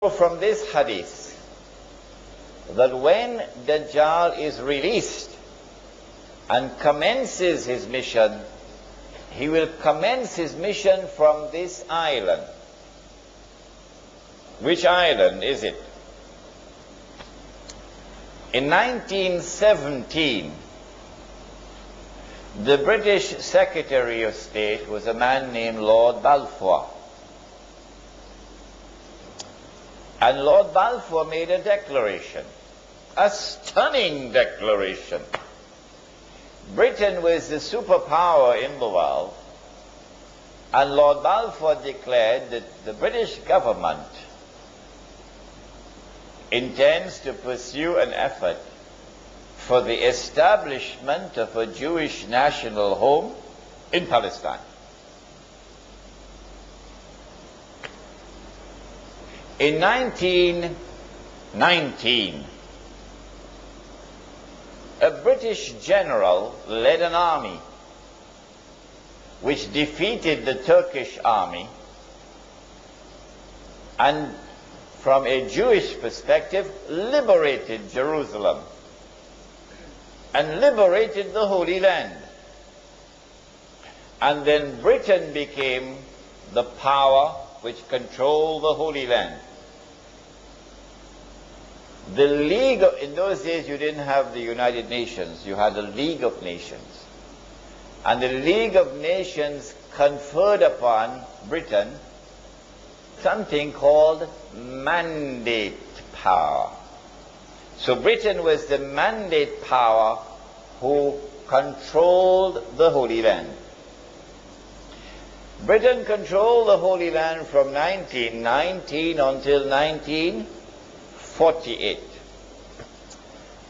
From this hadith that when Dajjal is released and commences his mission, he will commence his mission from this island. Which island is it? In 1917, the British Secretary of State was a man named Lord Balfour. And Lord Balfour made a declaration, a stunning declaration. Britain was the superpower in the world, and Lord Balfour declared that the British government intends to pursue an effort for the establishment of a Jewish national home in Palestine. In 1919, a British general led an army which defeated the Turkish army, and from a Jewish perspective liberated Jerusalem and liberated the Holy Land. And then Britain became the power which controlled the Holy Land. The League of, in those days you didn't have the United Nations, you had the League of Nations. And the League of Nations conferred upon Britain something called mandate power. So Britain was the mandate power who controlled the Holy Land. Britain controlled the Holy Land from 1919 until 1948.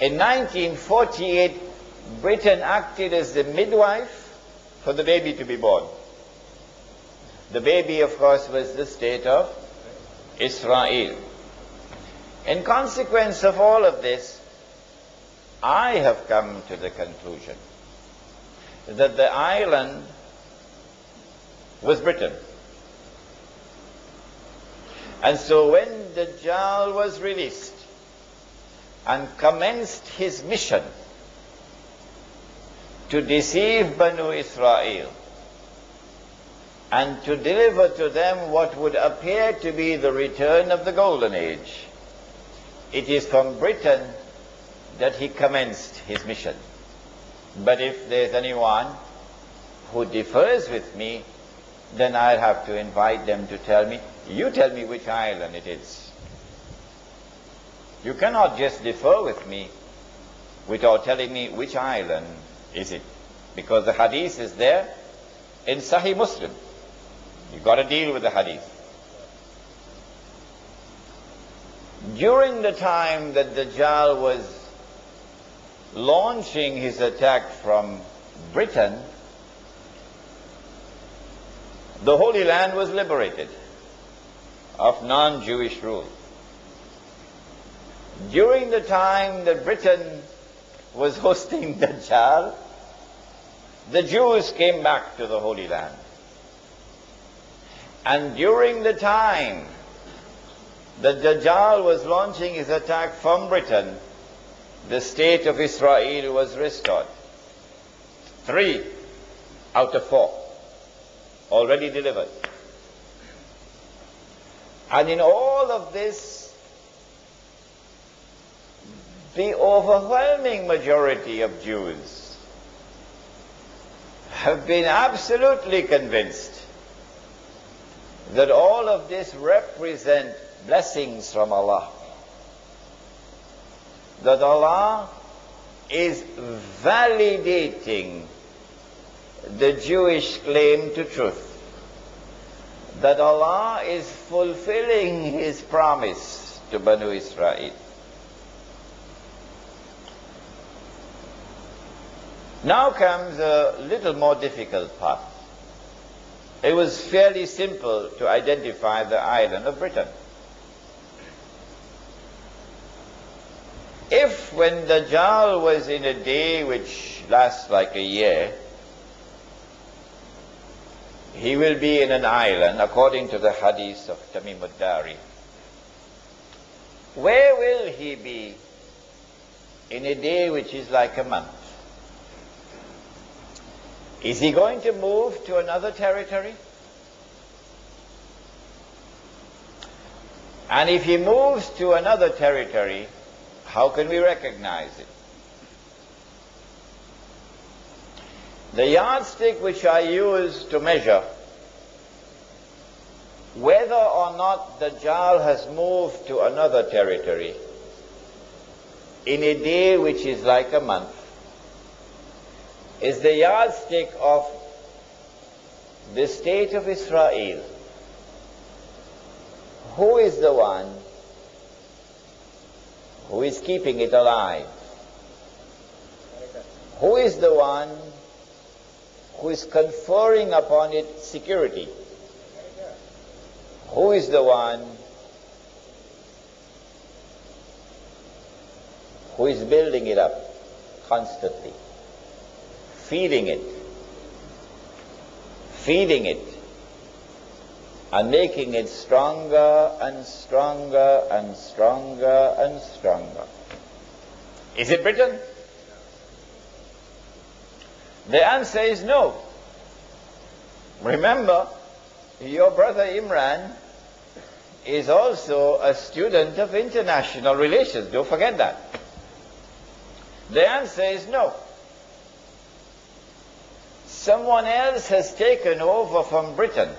In 1948, Britain acted as the midwife for the baby to be born. The baby, of course, was the state of Israel. In consequence of all of this, I have come to the conclusion that the island was Britain. And so when Dajjal was released and commenced his mission to deceive Banu Israel and to deliver to them what would appear to be the return of the Golden Age, it is from Britain that he commenced his mission. But if there's anyone who differs with me, then I'll have to invite them to tell me, you tell me which island it is. You cannot just differ with me without telling me which island is it. Because the hadith is there in Sahih Muslim. You've got to deal with the hadith. During the time that Dajjal was launching his attack from Britain, the Holy Land was liberated of non-Jewish rule. During the time that Britain was hosting Dajjal, the Jews came back to the Holy Land. And during the time that Dajjal was launching his attack from Britain, the state of Israel was restored. 3 out of 4 already delivered. And in all of this, the overwhelming majority of Jews have been absolutely convinced that all of this represent blessings from Allah. That Allah is validating the Jewish claim to truth. That Allah is fulfilling His promise to Banu Israel. Now comes a little more difficult part. It was fairly simple to identify the island of Britain. If when Dajjal was in a day which lasts like a year, he will be in an island, according to the hadith of Tamim ad-Dari, Where will he be in a day which is like a month? Is he going to move to another territory? And if he moves to another territory, how can we recognize it? The yardstick which I use to measure whether or not Dajjal has moved to another territory in a day which is like a month is the yardstick of the state of Israel. Who is the one who is keeping it alive? Who is the one who is conferring upon it security? Who is the one who is building it up constantly, feeding it, and making it stronger and stronger and stronger and stronger? Is it Britain? The answer is no. Remember, your brother Imran is also a student of international relations. Don't forget that. The answer is no. Someone else has taken over from Britain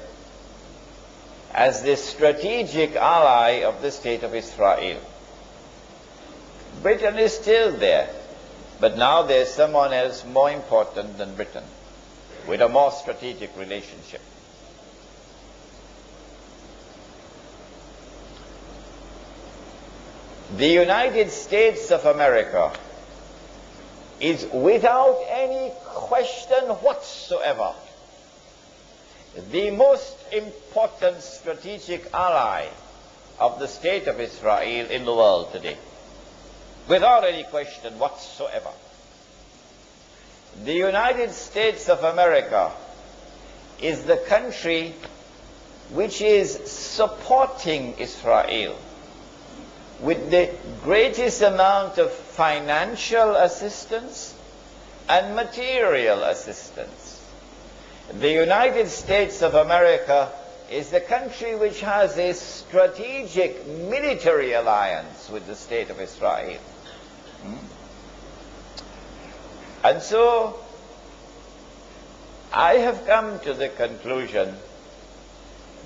as the strategic ally of the state of Israel. Britain is still there, but now there's someone else more important than Britain, with a more strategic relationship. The United States of America is without any question whatsoever the most important strategic ally of the state of Israel in the world today. Without any question whatsoever. The United States of America is the country which is supporting Israel with the greatest amount of financial assistance and material assistance. The United States of America is the country which has a strategic military alliance with the state of Israel. And so, I have come to the conclusion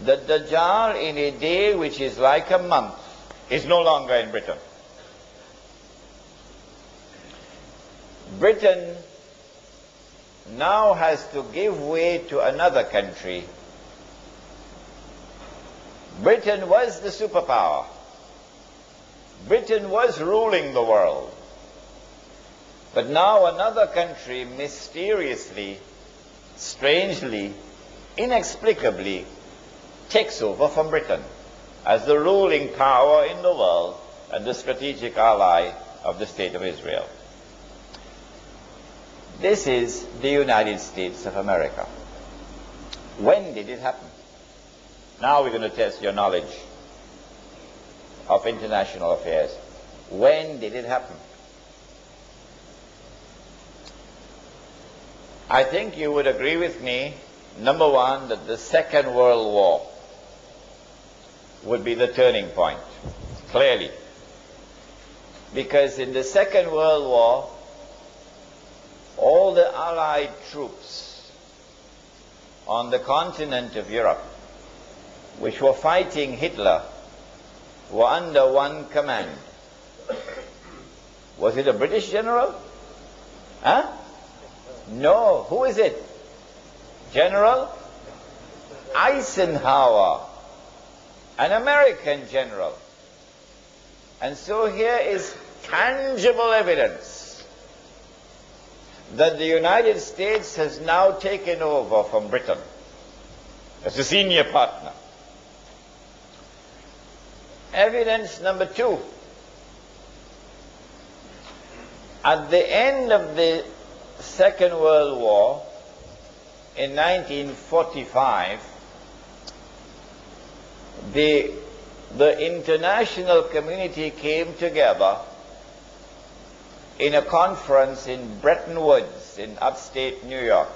that Dajjal, in a day which is like a month, is no longer in Britain. Britain now has to give way to another country. Britain was the superpower. Britain was ruling the world. But now another country mysteriously, strangely, inexplicably takes over from Britain as the ruling power in the world and the strategic ally of the state of Israel. This is the United States of America. When did it happen? Now we're going to test your knowledge of international affairs. When did it happen? I think you would agree with me, number one, that the Second World War would be the turning point, clearly. Because in the Second World War, all the Allied troops on the continent of Europe, which were fighting Hitler, were under one command. Was it a British general? Huh? No. Who is it? General Eisenhower, an American general. And so here is tangible evidence that the United States has now taken over from Britain as a senior partner. Evidence number two. At the end of the Second World War, in 1945, the the international community came together in a conference in Bretton Woods in upstate New York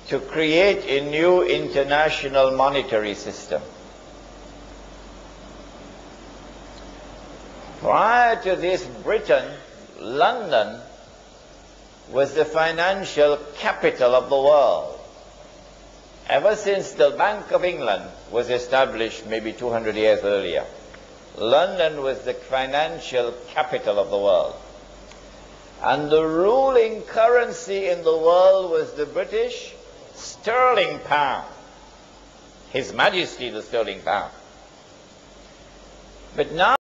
to create a new international monetary system. Prior to this, Britain, London, was the financial capital of the world. Ever since the Bank of England was established maybe 200 years earlier, London was the financial capital of the world. And the ruling currency in the world was the British sterling pound. His Majesty the sterling pound. But now